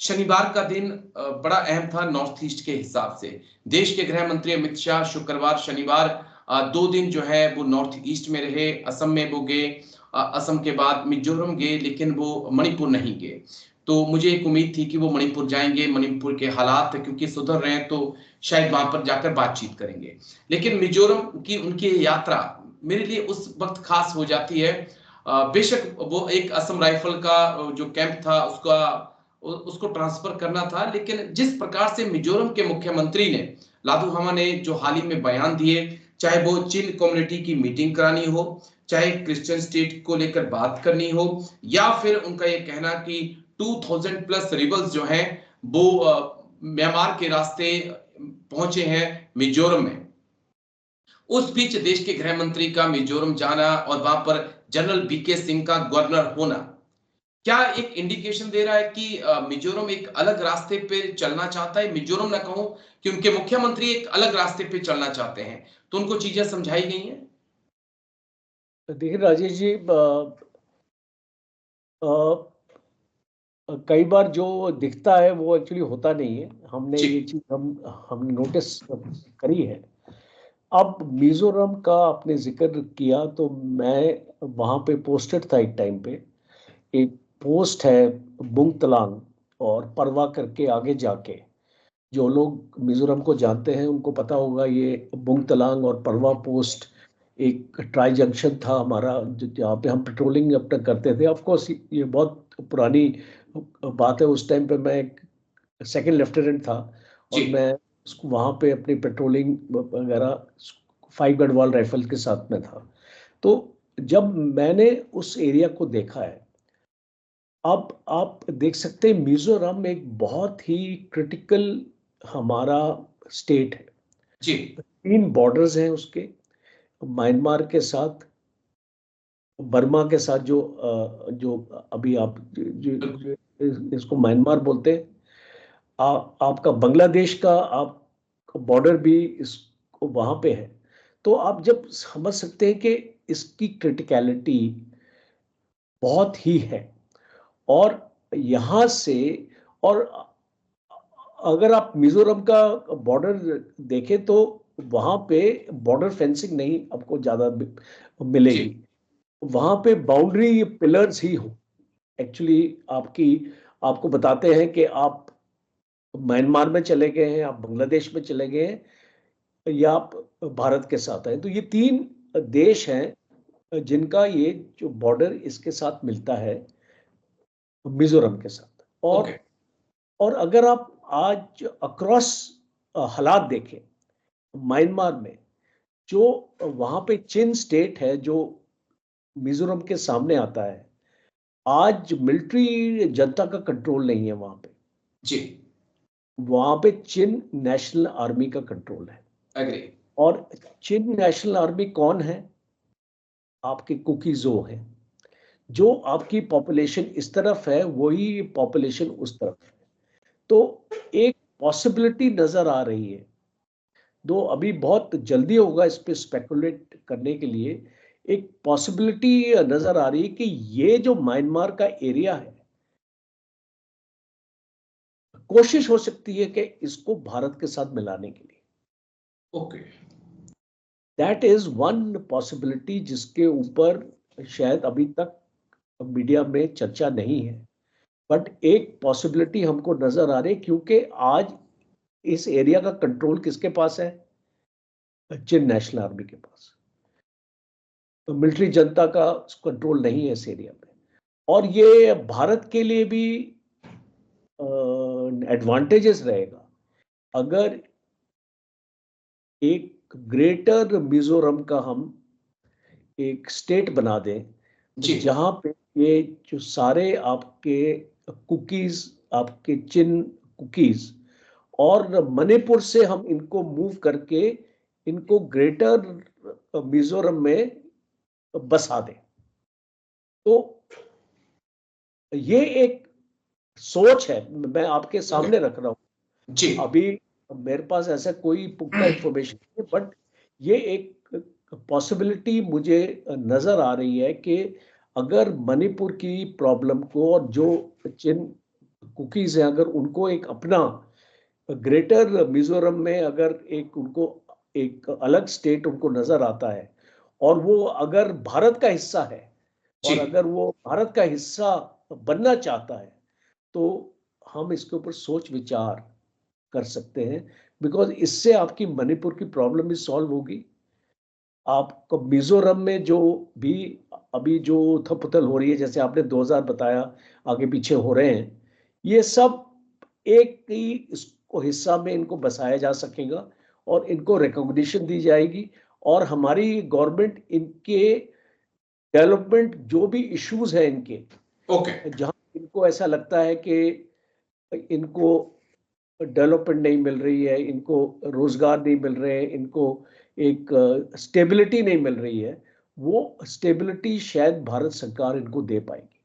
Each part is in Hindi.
शनिवार का दिन बड़ा अहम था नॉर्थ ईस्ट के हिसाब से। देश के गृह मंत्री अमित शाह शुक्रवार शनिवार 2 दिन जो है वो नॉर्थ ईस्ट में रहे। असम में वो गए, असम के बाद मिजोरम गए, लेकिन वो मणिपुर नहीं गए। तो मुझे एक उम्मीद थी कि वो मणिपुर जाएंगे, मणिपुर के हालात क्योंकि सुधर रहे हैं तो शायद वहां पर जाकर बातचीत करेंगे। लेकिन मिजोरम की उनकी यात्रा मेरे लिए उस वक्त खास हो जाती है। बेशक वो एक असम राइफल का जो कैंप था उसको ट्रांसफर करना था, लेकिन जिस प्रकार से मिजोरम के मुख्यमंत्री ने लालथन ने जो हाल ही में बयान दिए, चाहे वो चिन कम्युनिटी की मीटिंग करानी हो, चाहे क्रिश्चियन स्टेट को लेकर बात करनी हो, या फिर उनका ये कहना कि 2000 प्लस रिबल्स जो हैं वो म्यांमार के रास्ते पहुंचे हैं मिजोरम में। उस बीच देश के गृह मंत्री का मिजोरम जाना और वहां पर जनरल वीके सिंह का गवर्नर होना क्या एक इंडिकेशन दे रहा है कि मिजोरम एक अलग रास्ते पे चलना चाहता है। मिजोरम ना कहूं कि उनके मुख्यमंत्री एक अलग रास्ते पे चलना चाहते हैं, तो उनको चीजें समझाई गई हैं। देखिए राजेश जी, कई बार जो दिखता है वो एक्चुअली होता नहीं है। हमने ये चीज हमने नोटिस करी है। अब मिजोरम का आपने जिक्र किया तो मैं वहां पे पोस्टेड था एक टाइम पे। एक पोस्ट है बुंग तलांग और परवा करके आगे जाके। जो लोग मिजोरम को जानते हैं उनको पता होगा ये बुंग तलांग और परवा पोस्ट एक ट्राई जंक्शन था हमारा, जहाँ पे हम पेट्रोलिंग अपना करते थे। ऑफ कोर्स ये बहुत पुरानी बात है। उस टाइम पे मैं एक सेकंड लेफ्टिनेंट था और मैं वहाँ पे अपनी पेट्रोलिंग वगैरह 5 गढ़वाल राइफल के साथ में था। तो जब मैंने उस एरिया को देखा है, अब आप देख सकते हैं मिजोरम एक बहुत ही क्रिटिकल हमारा स्टेट है। जी 3 बॉर्डर्स हैं उसके, म्यांमार के साथ, बर्मा के साथ, जो अभी आप इसको म्यांमार बोलते हैं। आपका बांग्लादेश का आप बॉर्डर भी इस वहां पे है। तो आप जब समझ सकते हैं कि इसकी क्रिटिकलिटी बहुत ही है। और यहाँ से, और अगर आप मिजोरम का बॉर्डर देखें तो वहां पे बॉर्डर फेंसिंग नहीं आपको ज्यादा मिलेगी। वहां पे बाउंड्री पिलर्स ही हो एक्चुअली आपकी, आपको बताते हैं कि आप म्यांमार में चले गए हैं, आप बांग्लादेश में चले गए हैं, या आप भारत के साथ हैं। तो ये 3 देश हैं जिनका ये जो बॉर्डर इसके साथ मिलता है मिजोरम के साथ। और अगर आप आज अक्रॉस हालात देखें म्यांमार में, जो वहां पे चिन स्टेट है जो मिजोरम के सामने आता है, आज मिलिट्री जनता का कंट्रोल नहीं है वहां पे। जी वहां पे चिन नेशनल आर्मी का कंट्रोल है। एग्री। और चिन नेशनल आर्मी कौन है? आपके कुकीजो है। जो आपकी पॉपुलेशन इस तरफ है वही पॉपुलेशन उस तरफ है। तो एक पॉसिबिलिटी नजर आ रही है, दो अभी बहुत जल्दी होगा इस पे स्पेकुलेट करने के लिए। एक पॉसिबिलिटी नजर आ रही है कि ये जो म्यांमार का एरिया है, कोशिश हो सकती है कि इसको भारत के साथ मिलाने के लिए। Okay, that is one possibility जिसके ऊपर शायद अभी तक मीडिया में चर्चा नहीं है, बट एक पॉसिबिलिटी हमको नजर आ रही है। क्योंकि आज इस एरिया का कंट्रोल किसके पास है? चिन नेशनल आर्मी के पास। तो मिलिट्री जनता का कंट्रोल नहीं है इस एरिया में। और ये भारत के लिए भी एडवांटेजेस रहेगा अगर एक ग्रेटर मिजोरम का हम एक स्टेट बना दें, जहां पे ये जो सारे आपके कुकीज, आपके चिन कुकीज, और मणिपुर से हम इनको मूव करके इनको ग्रेटर मिजोरम में बसा दें। तो ये एक सोच है, मैं आपके सामने रख रहा हूं जी अभी। मेरे पास ऐसा कोई पुख्ता इंफॉर्मेशन नहीं, बट ये एक पॉसिबिलिटी मुझे नजर आ रही है कि अगर मणिपुर की प्रॉब्लम को और जो चिन कुकीज हैं, अगर उनको एक अपना ग्रेटर मिजोरम में अगर एक उनको एक अलग स्टेट उनको नजर आता है, और वो अगर भारत का हिस्सा है, जी और अगर वो भारत का हिस्सा बनना चाहता है, तो हम इसके ऊपर सोच विचार कर सकते हैं। बिकॉज इससे आपकी मणिपुर की प्रॉब्लम भी सॉल्व होगी। आपको मिजोरम में जो भी अभी जो उथल पुथल हो रही है, जैसे आपने 2000 बताया, आगे पीछे हो रहे हैं, ये सब एक ही इसको हिस्सा में इनको बसाया जा सकेगा, और इनको रिकॉग्निशन दी जाएगी, और हमारी गवर्नमेंट इनके डेवलपमेंट जो भी इश्यूज हैं इनके, ओके जहां इनको ऐसा लगता है कि इनको डेवलपमेंट नहीं मिल रही है, इनको रोजगार नहीं मिल रहे हैं, इनको एक स्टेबिलिटी नहीं मिल रही है, वो स्टेबिलिटी शायद भारत सरकार इनको दे पाएगी।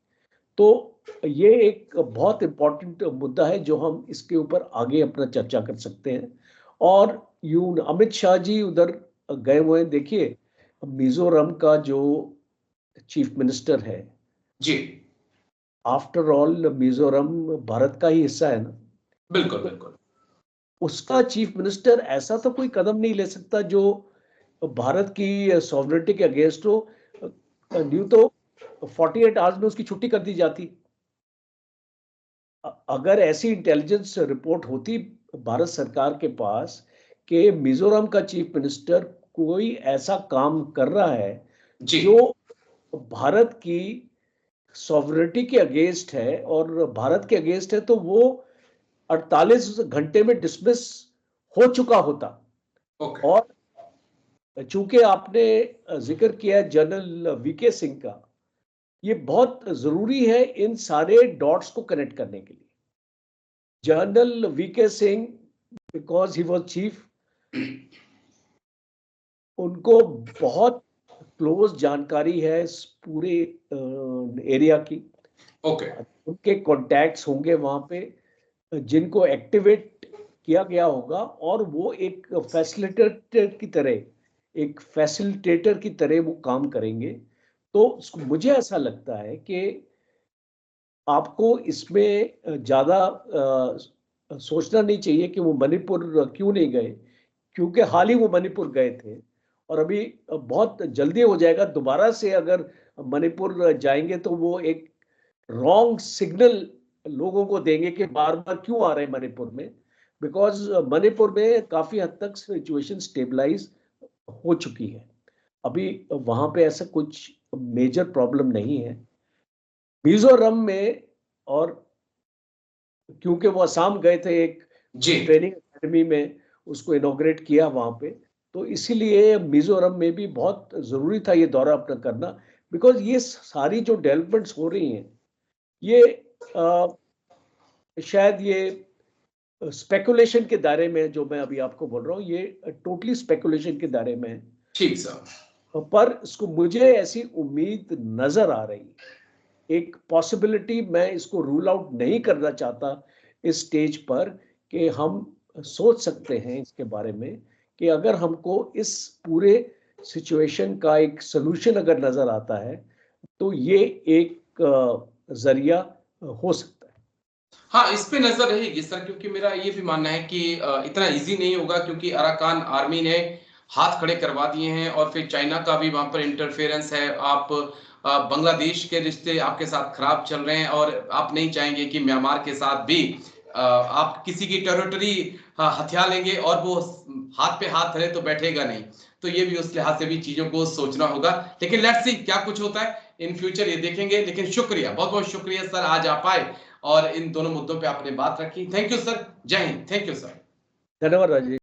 तो ये एक बहुत इंपॉर्टेंट मुद्दा है जो हम इसके ऊपर आगे अपना चर्चा कर सकते हैं। और यू अमित शाह जी उधर गए हुए हैं। देखिए, मिजोरम का जो चीफ मिनिस्टर है, जी आफ्टर ऑल मिजोरम भारत का ही हिस्सा है ना, बिल्कुल तो बिल्कुल उसका चीफ मिनिस्टर ऐसा तो कोई कदम नहीं ले सकता जो भारत की सॉवरेनिटी के अगेंस्ट हो। न्यू तो 48 आवर्स में उसकी छुट्टी कर दी जाती। अगर ऐसी इंटेलिजेंस रिपोर्ट होती भारत सरकार के पास कि मिजोरम का चीफ मिनिस्टर कोई ऐसा काम कर रहा है जी जो भारत की सॉवरेनिटी के अगेंस्ट है और भारत के अगेंस्ट है, तो वो 48 घंटे में डिसमिस हो चुका होता। ओके और चूंकि आपने जिक्र किया जनरल वीके सिंह का, ये बहुत जरूरी है इन सारे डॉट्स को कनेक्ट करने के लिए। General VK Singh, because he was chief, उनको बहुत क्लोज जानकारी है इस पूरे एरिया की। ओके उनके कॉन्टैक्ट्स होंगे वहां पे जिनको एक्टिवेट किया गया होगा, और वो एक फैसिलिटेटर की तरह वो काम करेंगे। तो मुझे ऐसा लगता है कि आपको इसमें ज्यादा सोचना नहीं चाहिए कि वो मणिपुर क्यों नहीं गए, क्योंकि हाल ही वो मणिपुर गए थे, और अभी बहुत जल्दी हो जाएगा। दोबारा से अगर मणिपुर जाएंगे तो वो एक रॉन्ग सिग्नल लोगों को देंगे कि बार बार क्यों आ रहे हैं मणिपुर में। बिकॉज मणिपुर में काफी हद तक सिचुएशन स्टेबलाइज हो चुकी है। अभी वहां पे ऐसा कुछ मेजर प्रॉब्लम नहीं है। मिजोरम में, और क्योंकि वो असम गए थे एक जी ट्रेनिंग एकेडमी में, उसको इनॉग्रेट किया वहां पे, तो इसीलिए मिजोरम में भी बहुत जरूरी था ये दौरा अपना करना। बिकॉज ये सारी जो डेवलपमेंट्स हो रही हैं, ये शायद ये स्पेकुलेशन के दायरे में, जो मैं अभी आपको बोल रहा हूँ, ये टोटली स्पेकुलेशन के दायरे में है। ठीक सर पर इसको मुझे ऐसी उम्मीद नजर आ रही, एक पॉसिबिलिटी, मैं इसको रूल आउट नहीं करना चाहता इस स्टेज पर, कि हम सोच सकते हैं इसके बारे में कि अगर हमको इस पूरे सिचुएशन का एक सलूशन अगर नजर आता है, तो ये एक जरिया हो सकता है। हाँ इस पे नजर रहेगी सर, क्योंकि मेरा ये भी मानना है कि इतना इजी नहीं होगा, क्योंकि अराकान आर्मी ने हाथ खड़े करवा दिए हैं, और फिर चाइना का भी वहां पर इंटरफेरेंस है। आप बांग्लादेश के रिश्ते आपके साथ खराब चल रहे हैं, और आप नहीं चाहेंगे कि म्यांमार के साथ भी आप किसी की टेरिटरी हथिया लेंगे, और वो हाथ पे हाथ धरे तो बैठेगा नहीं। तो ये भी उस लिहाज से भी चीजों को सोचना होगा। लेकिन लेट्स सी क्या कुछ होता है इन फ्यूचर, ये देखेंगे। लेकिन शुक्रिया, बहुत बहुत शुक्रिया सर, आज आप आए और इन दोनों मुद्दों पे आपने बात रखी। थैंक यू सर, जय हिंद। Thank you sir. धन्यवाद राजेश।